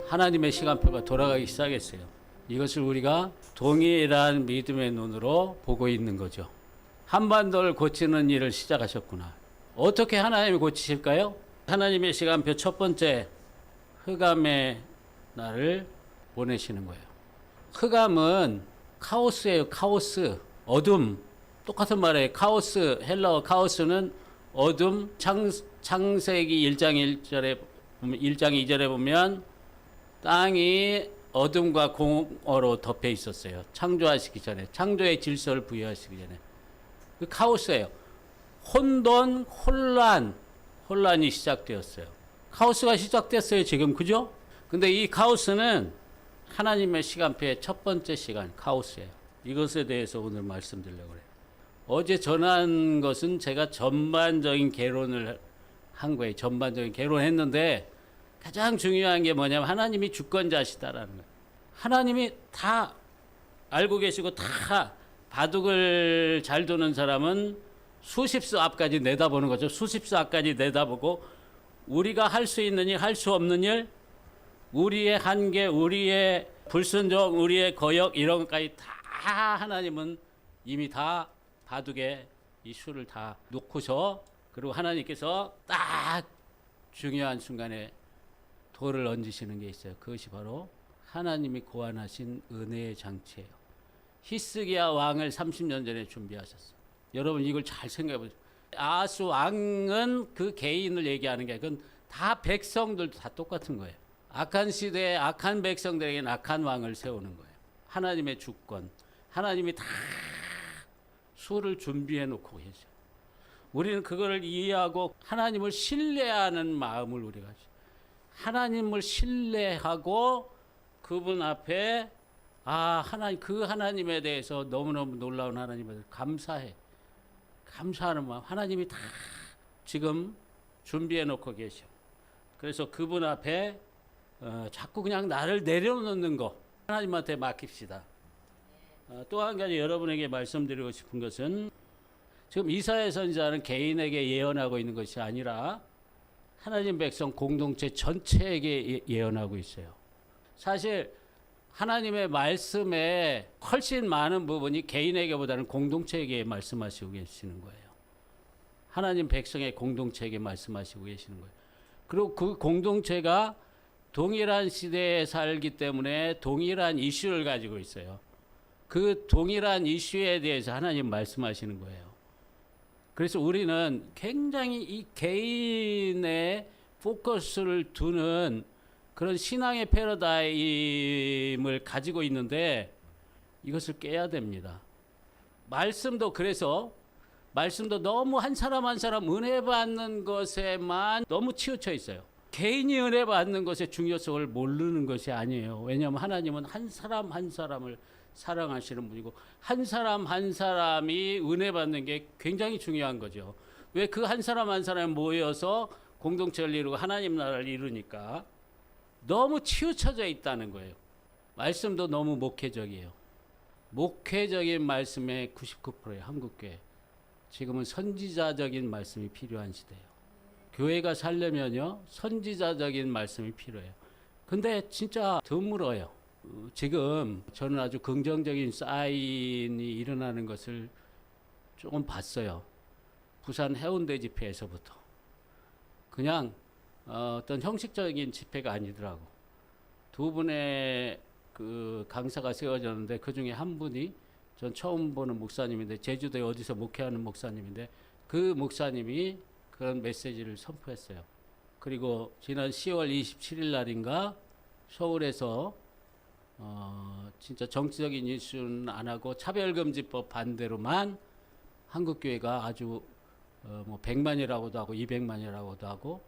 하나님의 시간표가 돌아가기 시작했어요. 이것을 우리가 동일한 믿음의 눈으로 보고 있는 거죠. 한반도를 고치는 일을 시작하셨구나. 어떻게 하나님이 고치실까요? 하나님의 시간표 첫 번째, 흑암의 날을 보내시는 거예요. 흑암은 카오스예요. 카오스, 어둠. 똑같은 말이에요. 카오스, 헬라어 카오스는 어둠. 창세기 1장 2절에 보면 땅이 어둠과 공허로 덮여 있었어요. 창조하시기 전에, 창조의 질서를 부여하시기 전에. 그 카오스예요. 혼돈, 혼란이 시작되었어요. 카오스가 시작됐어요, 지금. 그죠? 근데 이 카오스는 하나님의 시간표의 첫 번째 시간, 카오스예요. 이것에 대해서 오늘 말씀드리려고 그래요. 어제 전한 것은 제가 전반적인 개론을 한 거예요. 전반적인 개론했는데 가장 중요한 게 뭐냐면 하나님이 주권자시다라는 거예요. 하나님이 다 알고 계시고 다 바둑을 잘 두는 사람은 수십수 앞까지 내다보는 거죠. 수십수 앞까지 내다보고 우리가 할 수 있는 일, 할 수 없는 일, 우리의 한계, 우리의 불순종, 우리의 거역 이런 것까지 다 하나님은 이미 다 바둑에 이 수를 다 놓고서 그리고 하나님께서 딱 중요한 순간에 돌을 얹으시는 게 있어요. 그것이 바로 하나님이 고안하신 은혜의 장치예요. 히스기야 왕을 30년 전에 준비하셨어요. 여러분 이걸 잘 생각해 보세요. 아하스 왕은 그 개인을 얘기하는 게 그건 다 백성들도 다 똑같은 거예요. 악한 시대에 악한 백성들에게는 악한 왕을 세우는 거예요. 하나님의 주권, 하나님이 다 수를 준비해 놓고 계셔요. 우리는 그거를 이해하고 하나님을 신뢰하는 마음을 우리가 하나님을 신뢰하고 그분 앞에 하나님, 그 하나님에 대해서 너무너무 놀라운 하나님에 대해서 감사하는 마음. 하나님이 다 지금 준비해 놓고 계셔. 그래서 그분 앞에 자꾸 그냥 나를 내려놓는 거 하나님한테 맡깁시다. 또 한 가지 여러분에게 말씀드리고 싶은 것은 지금 이사야 선지자는 개인에게 예언하고 있는 것이 아니라 하나님 백성 공동체 전체에게 예언하고 있어요. 사실 하나님의 말씀에 훨씬 많은 부분이 개인에게보다는 공동체에게 말씀하시고 계시는 거예요. 하나님 백성의 공동체에게 말씀하시고 계시는 거예요. 그리고 그 공동체가 동일한 시대에 살기 때문에 동일한 이슈를 가지고 있어요. 그 동일한 이슈에 대해서 하나님 말씀하시는 거예요. 그래서 우리는 굉장히 이 개인의 포커스를 두는 그런 신앙의 패러다임을 가지고 있는데 이것을 깨야 됩니다. 말씀도 그래서 말씀도 너무 한 사람 한 사람 은혜 받는 것에만 너무 치우쳐 있어요. 개인이 은혜 받는 것의 중요성을 모르는 것이 아니에요. 왜냐하면 하나님은 한 사람 한 사람을 사랑하시는 분이고 한 사람 한 사람이 은혜 받는 게 굉장히 중요한 거죠. 왜 그 한 사람 한 사람이 모여서 공동체를 이루고 하나님 나라를 이루니까 너무 치우쳐져 있다는 거예요. 말씀도 너무 목회적이에요. 목회적인 말씀의 99%예요. 한국교회. 지금은 선지자적인 말씀이 필요한 시대예요. 교회가 살려면요 선지자적인 말씀이 필요해요. 근데 진짜 드물어요. 지금 저는 아주 긍정적인 사인이 일어나는 것을 조금 봤어요. 부산 해운대 집회에서부터. 그냥 어떤 형식적인 집회가 아니더라고. 두 분의 그 강사가 세워졌는데 그 중에 한 분이 전 처음 보는 목사님인데 제주도에 어디서 목회하는 목사님인데 그 목사님이 그런 메시지를 선포했어요. 그리고 지난 10월 27일 날인가 서울에서 진짜 정치적인 이슈는 안 하고 차별금지법 반대로만 한국교회가 아주 뭐 100만이라고도 하고 200만이라고도 하고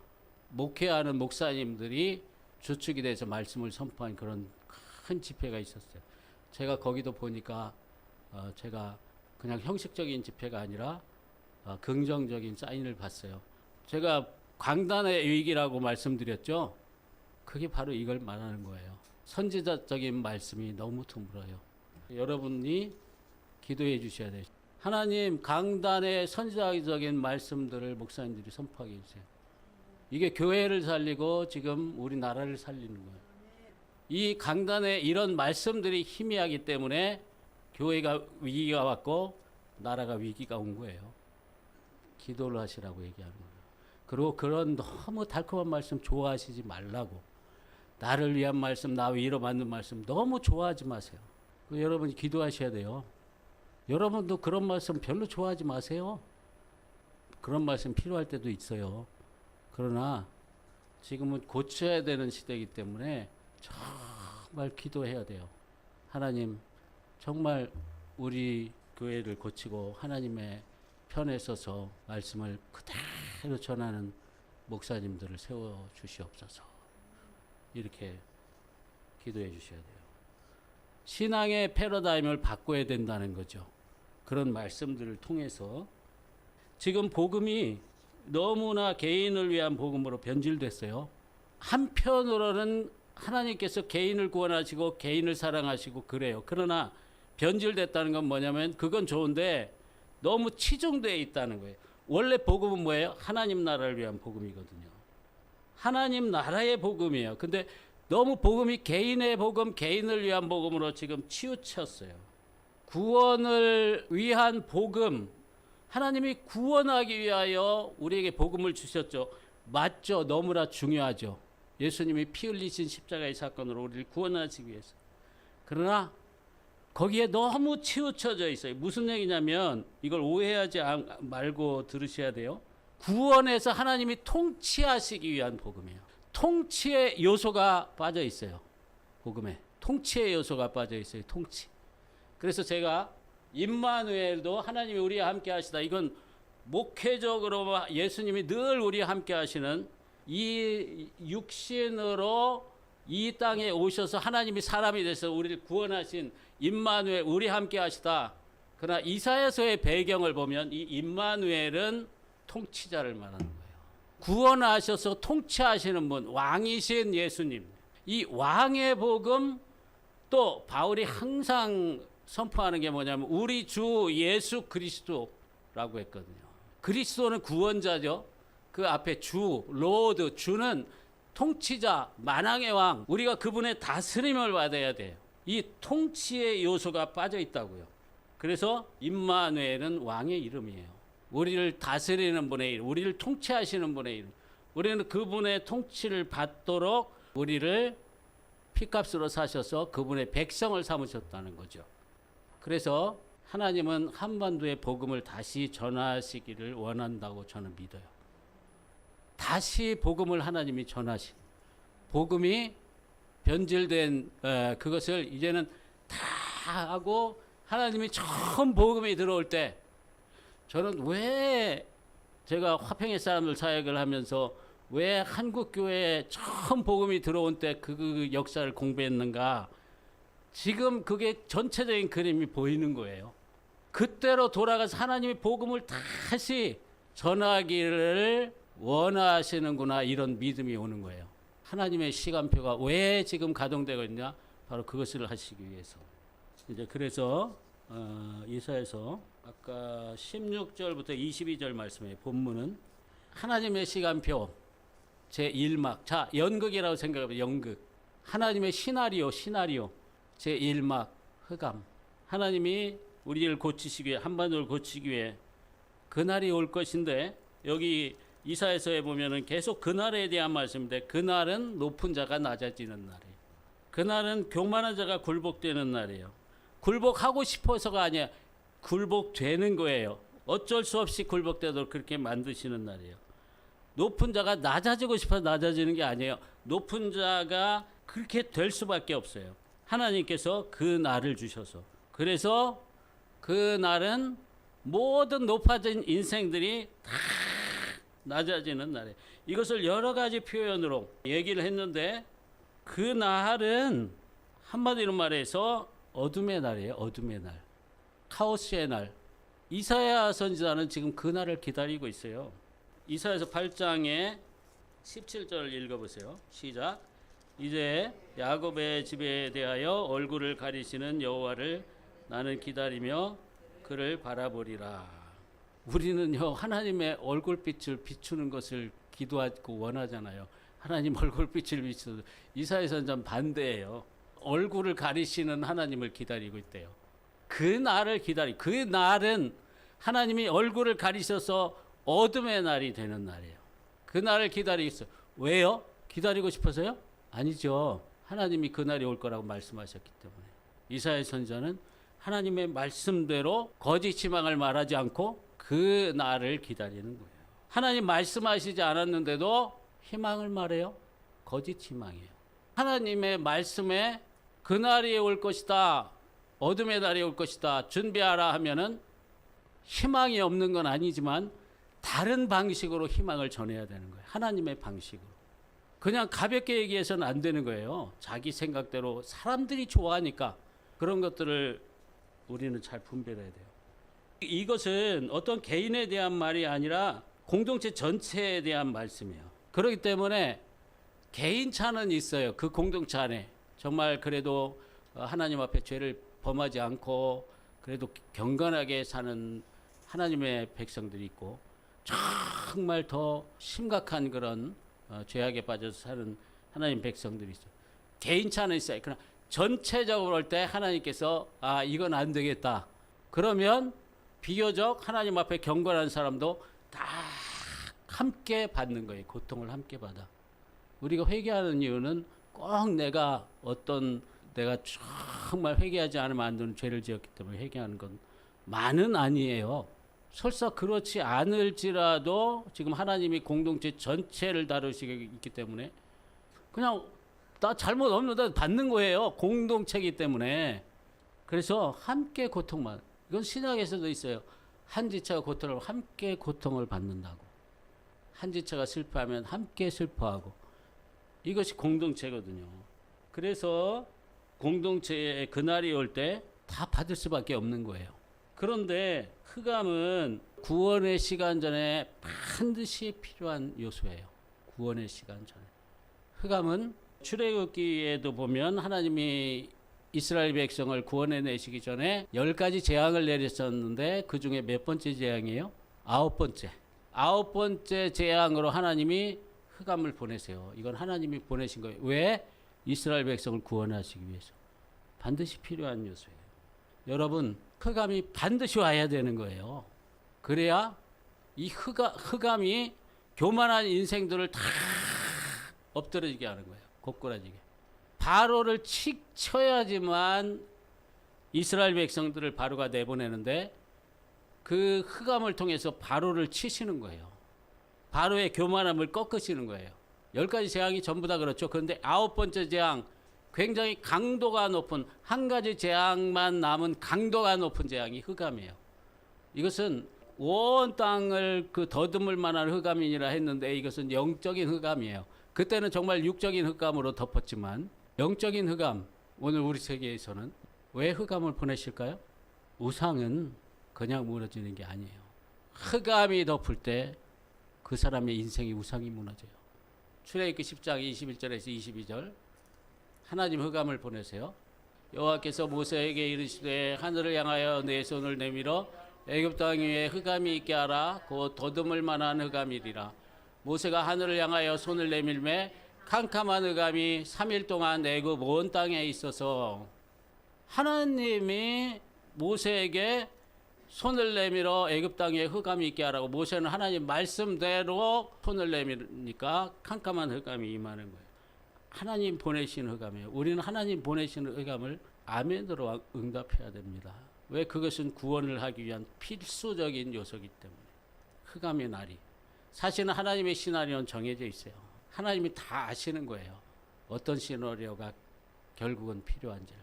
목회하는 목사님들이 주축이 돼서 말씀을 선포한 그런 큰 집회가 있었어요. 제가 거기도 보니까 제가 그냥 형식적인 집회가 아니라 긍정적인 사인을 봤어요. 제가 강단의 위기라고 말씀드렸죠. 그게 바로 이걸 말하는 거예요. 선지자적인 말씀이 너무 드물어요. 여러분이 기도해 주셔야 돼요. 하나님 강단의 선지자적인 말씀들을 목사님들이 선포하게 해주세요. 이게 교회를 살리고 지금 우리나라를 살리는 거예요. 이 강단에 이런 말씀들이 희미하기 때문에 교회가 위기가 왔고 나라가 위기가 온 거예요. 기도를 하시라고 얘기하는 거예요. 그리고 그런 너무 달콤한 말씀 좋아하시지 말라고. 나를 위한 말씀, 나 위로받는 말씀 너무 좋아하지 마세요. 여러분이 기도하셔야 돼요. 여러분도 그런 말씀 별로 좋아하지 마세요. 그런 말씀 필요할 때도 있어요. 그러나 지금은 고쳐야 되는 시대이기 때문에 정말 기도해야 돼요. 하나님, 정말 우리 교회를 고치고 하나님의 편에 서서 말씀을 그대로 전하는 목사님들을 세워주시옵소서. 이렇게 기도해 주셔야 돼요. 신앙의 패러다임을 바꿔야 된다는 거죠. 그런 말씀들을 통해서 지금 복음이 너무나 개인을 위한 복음으로 변질됐어요. 한편으로는 하나님께서 개인을 구원하시고 개인을 사랑하시고 그래요. 그러나 변질됐다는 건 뭐냐면 그건 좋은데 너무 치중되어 있다는 거예요. 원래 복음은 뭐예요? 하나님 나라를 위한 복음이거든요. 하나님 나라의 복음이에요. 근데 너무 복음이 개인의 복음, 개인을 위한 복음으로 지금 치우쳤어요. 구원을 위한 복음, 하나님이 구원하기 위하여 우리에게 복음을 주셨죠. 맞죠? 너무나 중요하죠. 예수님이 피 흘리신 십자가의 사건으로 우리를 구원하시기 위해서. 그러나 거기에 너무 치우쳐져 있어요. 무슨 얘기냐면 이걸 오해하지 말고 들으셔야 돼요. 구원에서 하나님이 통치하시기 위한 복음이에요. 통치의 요소가 빠져 있어요. 복음에 통치의 요소가 빠져 있어요. 통치. 그래서 제가 임마누엘도 하나님이 우리와 함께 하시다. 이건 목회적으로 예수님이 늘 우리와 함께 하시는 이 육신으로 이 땅에 오셔서 하나님이 사람이 돼서 우리를 구원하신 임마누엘, 우리 함께 하시다. 그러나 이사야서의 배경을 보면 이 임마누엘은 통치자를 말하는 거예요. 구원하셔서 통치하시는 분, 왕이신 예수님. 이 왕의 복음, 또 바울이 항상 선포하는 게 뭐냐면 우리 주 예수 그리스도라고 했거든요. 그리스도는 구원자죠. 그 앞에 주, 로드, 주는 통치자, 만왕의 왕. 우리가 그분의 다스림을 받아야 돼요. 이 통치의 요소가 빠져 있다고요. 그래서 임마누엘은 왕의 이름이에요. 우리를 다스리는 분의 이름, 우리를 통치하시는 분의 이름. 우리는 그분의 통치를 받도록 우리를 피값으로 사셔서 그분의 백성을 삼으셨다는 거죠. 그래서 하나님은 한반도의 복음을 다시 전하시기를 원한다고 저는 믿어요. 다시 복음을 하나님이 전하신, 복음이 변질된 그것을 이제는 다 하고 하나님이 처음 복음이 들어올 때 저는 왜 제가 화평의 사람들 사역을 하면서 왜 한국교회에 처음 복음이 들어온 때 그 역사를 공부했는가. 지금 그게 전체적인 그림이 보이는 거예요. 그때로 돌아가서 하나님이 복음을 다시 전하기를 원하시는구나, 이런 믿음이 오는 거예요. 하나님의 시간표가 왜 지금 가동되고 있냐? 바로 그것을 하시기 위해서. 이제 그래서 이사야서 아까 16절부터 22절 말씀이에요. 본문은 하나님의 시간표 제1막. 자, 연극이라고 생각하면 연극. 하나님의 시나리오 제1막 흑암. 하나님이 우리를 고치시기 위해, 한반도를 고치기 위해 그날이 올 것인데, 여기 이사야서에 보면은 계속 그날에 대한 말씀인데, 그날은 높은 자가 낮아지는 날이에요. 그날은 교만한 자가 굴복되는 날이에요. 굴복하고 싶어서가 아니야. 굴복되는 거예요. 어쩔 수 없이 굴복되도록 그렇게 만드시는 날이에요. 높은 자가 낮아지고 싶어서 낮아지는 게 아니에요. 높은 자가 그렇게 될 수밖에 없어요. 하나님께서 그 날을 주셔서. 그래서 그 날은 모든 높아진 인생들이 다 낮아지는 날이에요. 이것을 여러 가지 표현으로 얘기를 했는데, 그 날은 한마디로 말해서 어둠의 날이에요. 어둠의 날. 카오스의 날. 이사야 선지자는 지금 그 날을 기다리고 있어요. 이사야서 8장에 17절 읽어보세요. 시작. 이제 야곱의 집에 대하여 얼굴을 가리시는 여호와를 나는 기다리며 그를 바라보리라. 우리는요, 하나님의 얼굴빛을 비추는 것을 기도하고 원하잖아요. 하나님 얼굴빛을 비춰도 이사야 선지자는 반대예요. 얼굴을 가리시는 하나님을 기다리고 있대요. 그 날을 그 날은 하나님이 얼굴을 가리셔서 어둠의 날이 되는 날이에요. 그 날을 기다리고 있어요. 왜요? 기다리고 싶어서요? 아니죠. 하나님이 그 날이 올 거라고 말씀하셨기 때문에. 이사야 선지자는 하나님의 말씀대로 거짓 희망을 말하지 않고 그 날을 기다리는 거예요. 하나님 말씀하시지 않았는데도 희망을 말해요. 거짓 희망이에요. 하나님의 말씀에 그 날이 올 것이다. 어둠의 날이 올 것이다. 준비하라 하면은 희망이 없는 건 아니지만 다른 방식으로 희망을 전해야 되는 거예요. 하나님의 방식으로. 그냥 가볍게 얘기해서는 안 되는 거예요. 자기 생각대로 사람들이 좋아하니까 그런 것들을 우리는 잘 분별해야 돼요. 이것은 어떤 개인에 대한 말이 아니라 공동체 전체에 대한 말씀이에요. 그렇기 때문에 개인 차는 있어요. 그 공동체 안에 정말 그래도 하나님 앞에 죄를 범하지 않고 그래도 경건하게 사는 하나님의 백성들이 있고 정말 더 심각한 그런 죄악에 빠져서 사는 하나님 백성들이 있어요. 개인 차는 있어요. 그러나 전체적으로 볼 때 하나님께서 이건 안 되겠다. 그러면 비교적 하나님 앞에 경건한 사람도 다 함께 받는 거예요. 고통을 함께 받아. 우리가 회개하는 이유는 꼭 내가 정말 회개하지 않으면 안 되는 죄를 지었기 때문에 회개하는 건 많은 아니에요. 설사 그렇지 않을지라도 지금 하나님이 공동체 전체를 다루시고 있기 때문에 그냥 나 잘못 없는데 받는 거예요. 공동체이기 때문에. 그래서 함께 고통만. 이건 신약에서도 있어요. 한 지체가 고통을 함께 고통을 받는다고. 한 지체가 슬퍼하면 함께 슬퍼하고. 이것이 공동체거든요. 그래서 공동체의 그날이 올 때 다 받을 수밖에 없는 거예요. 그런데 흑암은 구원의 시간 전에 반드시 필요한 요소예요. 구원의 시간 전에. 흑암은 출애굽기에도 보면 하나님이 이스라엘 백성을 구원해 내시기 전에 10가지 재앙을 내렸었는데 그 중에 몇 번째 재앙이에요? 9번째. 9번째 재앙으로 하나님이 흑암을 보내세요. 이건 하나님이 보내신 거예요. 왜? 이스라엘 백성을 구원하시기 위해서. 반드시 필요한 요소예요. 여러분, 흑암이 반드시 와야 되는 거예요. 그래야 이 흑암이 교만한 인생들을 다 엎드러지게 하는 거예요. 고꾸라지게. 바로를 칙 쳐야지만 이스라엘 백성들을 바로가 내보내는데 그 흑암을 통해서 바로를 치시는 거예요. 바로의 교만함을 꺾으시는 거예요. 10가지 재앙이 전부 다 그렇죠. 그런데 9번째 재앙, 굉장히 강도가 높은, 한 가지 재앙만 남은 강도가 높은 재앙이 흑암이에요. 이것은 온 땅을 더듬을 만한 흑암이라 했는데 이것은 영적인 흑암이에요. 그때는 정말 육적인 흑암으로 덮었지만 영적인 흑암, 오늘 우리 세계에서는 왜 흑암을 보내실까요? 우상은 그냥 무너지는 게 아니에요. 흑암이 덮을 때 그 사람의 인생이 우상이 무너져요. 출애굽기 10장 21절에서 22절 하나님 흑암을 보내세요. 여호와께서 모세에게 이르시되 하늘을 향하여 내 손을 내밀어 애굽 땅 위에 흑암이 있게 하라. 곧 더듬을 만한 흑암이리라. 모세가 하늘을 향하여 손을 내밀매 캄캄한 흑암이 3일 동안 애굽 온 땅에 있어서 하나님이 모세에게 손을 내밀어 애굽 땅에 흑암이 있게 하라고. 모세는 하나님 말씀대로 손을 내밀으니까 캄캄한 흑암이 임하는 거예요. 하나님 보내시는 흑암이에요. 우리는 하나님 보내시는 흑암을 아멘으로 응답해야 됩니다. 왜? 그것은 구원을 하기 위한 필수적인 요소이기 때문에. 흑암의 날이. 사실은 하나님의 시나리오는 정해져 있어요. 하나님이 다 아시는 거예요. 어떤 시나리오가 결국은 필요한지를.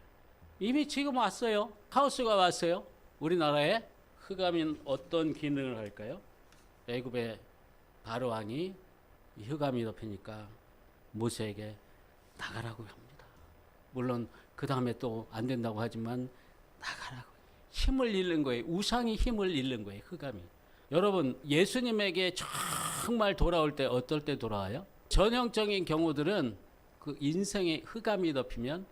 이미 지금 왔어요. 카오스가 왔어요. 우리나라에. 흑암인 어떤 기능을 할까요? 애굽의 바로 왕이 이 흑암이 덮이니까 모세에게 나가라고 합니다. 물론 그 다음에 또 안 된다고 하지만 나가라고. 힘을 잃는 거예요. 우상이 힘을 잃는 거예요. 흑암이. 여러분, 예수님에게 정말 돌아올 때 어떨 때 돌아와요? 전형적인 경우들은 그 인생의 흑암이 덮이면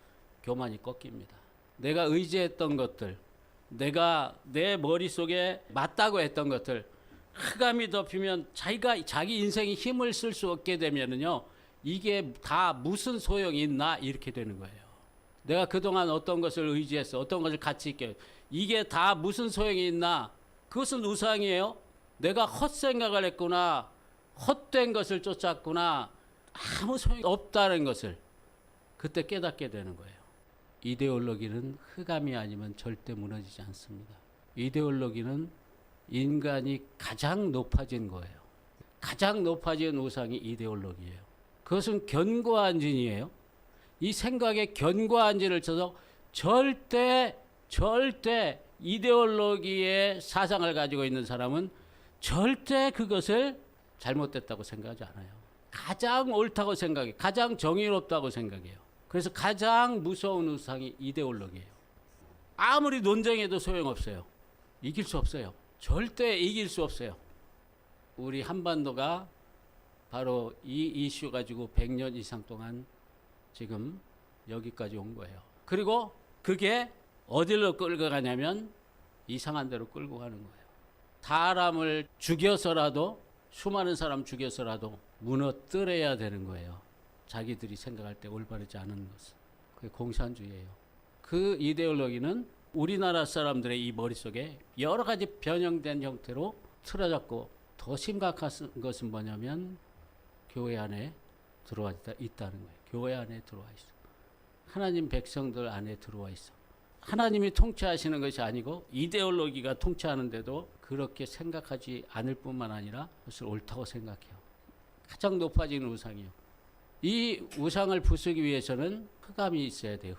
교만이 꺾입니다. 내가 의지했던 것들, 내가 내 머릿속에 맞다고 했던 것들, 흑암이 덮이면 자기 인생이 힘을 쓸 수 없게 되면은요, 이게 다 무슨 소용이 있나 이렇게 되는 거예요. 내가 그동안 어떤 것을 의지했어, 어떤 것을 가치 있게, 이게 다 무슨 소용이 있나? 그것은 우상이에요. 내가 헛생각을 했구나, 헛된 것을 쫓았구나, 아무 소용이 없다는 것을 그때 깨닫게 되는 거예요. 이데올로기는 흑암이 아니면 절대 무너지지 않습니다. 이데올로기는 인간이 가장 높아진 거예요. 가장 높아진 우상이 이데올로기예요. 그것은 견고한 진이에요. 이 생각에 견고한 진을 쳐서 절대 이데올로기의 사상을 가지고 있는 사람은 절대 그것을 잘못됐다고 생각하지 않아요. 가장 옳다고 생각해요. 가장 정의롭다고 생각해요. 그래서 가장 무서운 우상이 이데올로기예요. 아무리 논쟁해도 소용없어요. 이길 수 없어요. 절대 이길 수 없어요. 우리 한반도가 바로 이 이슈 가지고 100년 이상 동안 지금 여기까지 온 거예요. 그리고 그게 어디로 끌고 가냐면 이상한 데로 끌고 가는 거예요. 사람을 죽여서라도, 수많은 사람 죽여서라도 무너뜨려야 되는 거예요. 자기들이 생각할 때 올바르지 않은 것은. 그게 공산주의예요. 그 이데올로기는 우리나라 사람들의 이 머릿속에 여러 가지 변형된 형태로 틀어졌고, 더 심각한 것은 뭐냐면 교회 안에 들어와 있다는 거예요. 교회 안에 들어와 있어. 하나님 백성들 안에 들어와 있어. 하나님이 통치하시는 것이 아니고 이데올로기가 통치하는데도 그렇게 생각하지 않을 뿐만 아니라 그것을 옳다고 생각해요. 가장 높아진 우상이요. 이 우상을 부수기 위해서는 흑암이 있어야 돼요.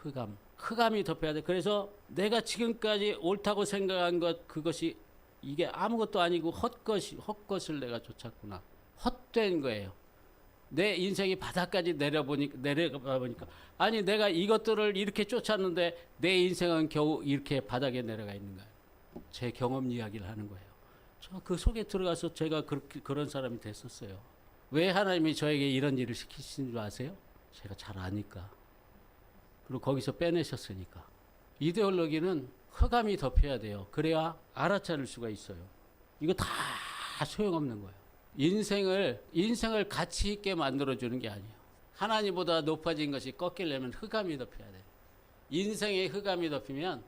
흑암이 덮여야 돼. 그래서 내가 지금까지 옳다고 생각한 것, 그것이 이게 아무것도 아니고 헛것을 내가 쫓았구나. 헛된 거예요. 내 인생이 바닥까지 내려가 보니까 아니 내가 이것들을 이렇게 쫓았는데 내 인생은 겨우 이렇게 바닥에 내려가 있는 거예요. 제 경험 이야기를 하는 거예요. 저 그 속에 들어가서 제가 그런 사람이 됐었어요. 왜 하나님이 저에게 이런 일을 시키신 줄 아세요? 제가 잘 아니까. 그리고 거기서 빼내셨으니까. 이데올로기는 흑암이 덮여야 돼요. 그래야 알아차릴 수가 있어요. 이거 다 소용없는 거예요. 인생을 가치 있게 만들어주는 게 아니에요. 하나님보다 높아진 것이 꺾이려면 흑암이 덮여야 돼요. 인생에 흑암이 덮이면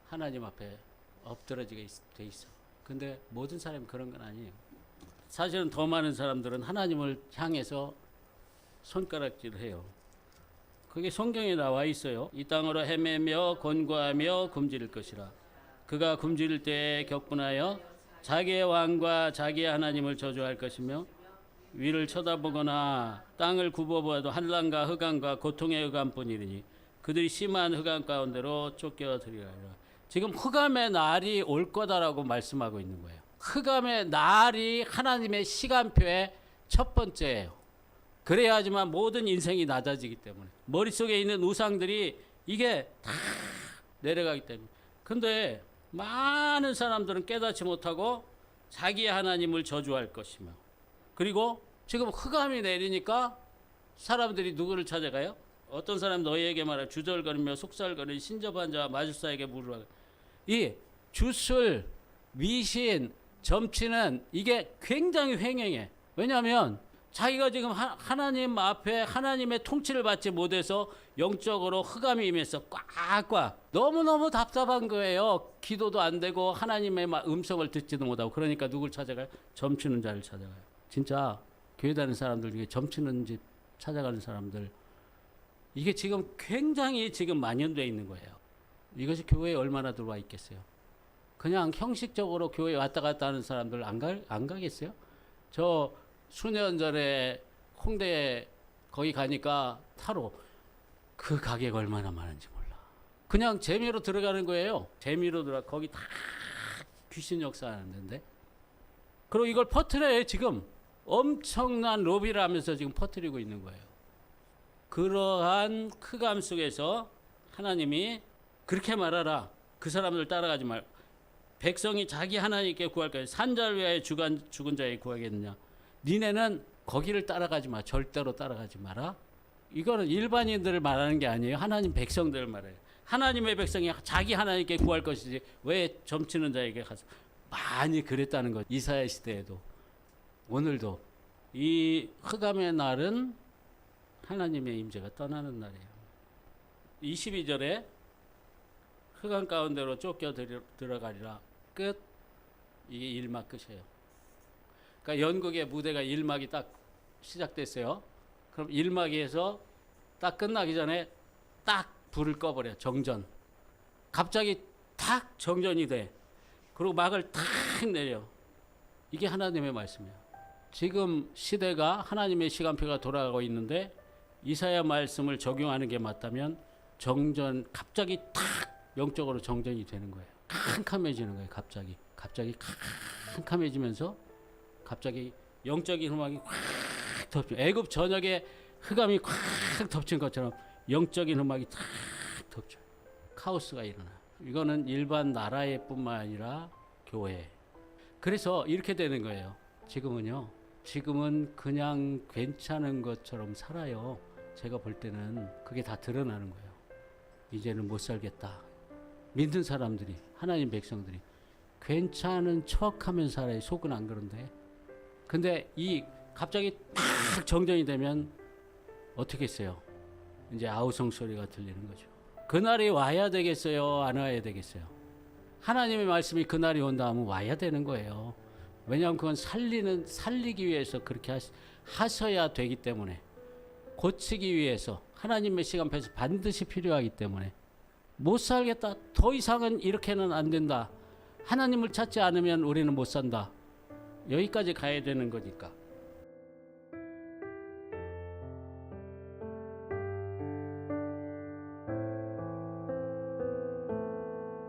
하나님 앞에 엎드러지게 돼 있어. 근데 모든 사람이 그런 건 아니에요. 사실은 더 많은 사람들은 하나님을 향해서 손가락질을 해요. 그게 성경에 나와 있어요. 이 땅으로 헤매며 권고하며 굶주릴 것이라. 그가 굶주릴 때에 격분하여 자기의 왕과 자기의 하나님을 저주할 것이며 위를 쳐다보거나 땅을 굽어보아도 한란과 흑암과 고통의 흑암뿐이니 그들이 심한 흑암 가운데로 쫓겨들이라. 지금 흑암의 날이 올 거다라고 말씀하고 있는 거예요. 흑암의 날이 하나님의 시간표의 첫 번째예요. 그래야지만 모든 인생이 낮아지기 때문에. 머릿속에 있는 우상들이 이게 다 내려가기 때문에. 근데 많은 사람들은 깨닫지 못하고 자기의 하나님을 저주할 것이며, 그리고 지금 흑암이 내리니까 사람들이 누구를 찾아가요? 어떤 사람 너희에게 말하여 주절거리며 속살거리는 신접한 자와 마술사에게 물으라. 이 주술, 미신, 점치는 이게 굉장히 횡행해. 왜냐하면 자기가 지금 하나님 앞에 하나님의 통치를 받지 못해서 영적으로 흑암이 임해서 꽉꽉 너무너무 답답한 거예요. 기도도 안 되고 하나님의 음성을 듣지도 못하고. 그러니까 누굴 찾아가요? 점치는 자를 찾아가요. 진짜 교회 다니는 사람들 중에 점치는 집 찾아가는 사람들, 이게 지금 굉장히 지금 만연되어 있는 거예요. 이것이 교회에 얼마나 들어와 있겠어요? 그냥 형식적으로 교회에 왔다 갔다 하는 사람들 안 가겠어요? 저 수년 전에 홍대에 거기 가니까 타로, 그 가게가 얼마나 많은지 몰라. 그냥 재미로 들어가는 거예요. 재미로 들어가. 거기 다 귀신 역사하는데. 그리고 이걸 퍼뜨려요. 지금 엄청난 로비를 하면서 지금 퍼뜨리고 있는 거예요. 그러한 흑암 속에서 하나님이 그렇게 말하라. 그 사람들 따라가지 말고 백성이 자기 하나님께 구할 거야. 산자를 위하여 죽은 자에게 구하겠느냐. 니네는 거기를 따라가지 마. 절대로 따라가지 마라. 이거는 일반인들을 말하는 게 아니에요. 하나님 백성들을 말해요. 하나님의 백성이 자기 하나님께 구할 것이지 왜 점치는 자에게 가서. 많이 그랬다는 것. 이사야 시대에도 오늘도 이 흑암의 날은 하나님의 임재가 떠나는 날이에요. 22절에 흑암 가운데로 쫓겨 들어가리라. 끝. 이게 1막 끝이에요. 그러니까 연극의 무대가 1막이 딱 시작됐어요. 그럼 1막에서 딱 끝나기 전에 딱 불을 꺼버려. 정전. 갑자기 탁 정전이 돼. 그리고 막을 탁 내려. 이게 하나님의 말씀이에요. 지금 시대가 하나님의 시간표가 돌아가고 있는데 이사야 말씀을 적용하는 게 맞다면 정전, 갑자기 탁 영적으로 정전이 되는 거예요. 캄캄해지는 거예요. 갑자기 캄캄해지면서 갑자기 영적인 흑암이 확 덮쳐. 애굽 전역에 흑암이 확 덮친 것처럼 영적인 흑암이 탁 덮쳐. 카오스가 일어나. 이거는 일반 나라의 뿐만 아니라 교회. 그래서 이렇게 되는 거예요. 지금은 그냥 괜찮은 것처럼 살아요. 제가 볼 때는 그게 다 드러나는 거예요. 이제는 못 살겠다. 믿는 사람들이, 하나님 백성들이 괜찮은 척하면 살아요. 속은 안 그런데. 근데 이 갑자기 탁 정전이 되면 어떻게 했어요? 이제 아우성 소리가 들리는 거죠. 그날이 와야 되겠어요? 안 와야 되겠어요? 하나님의 말씀이 그날이 온다 하면 와야 되는 거예요. 왜냐하면 그건 살리기 위해서 그렇게 하셔야 되기 때문에, 고치기 위해서 하나님의 시간표에서 반드시 필요하기 때문에, 못 살겠다. 더 이상은 이렇게는 안 된다. 하나님을 찾지 않으면 우리는 못 산다. 여기까지 가야 되는 거니까.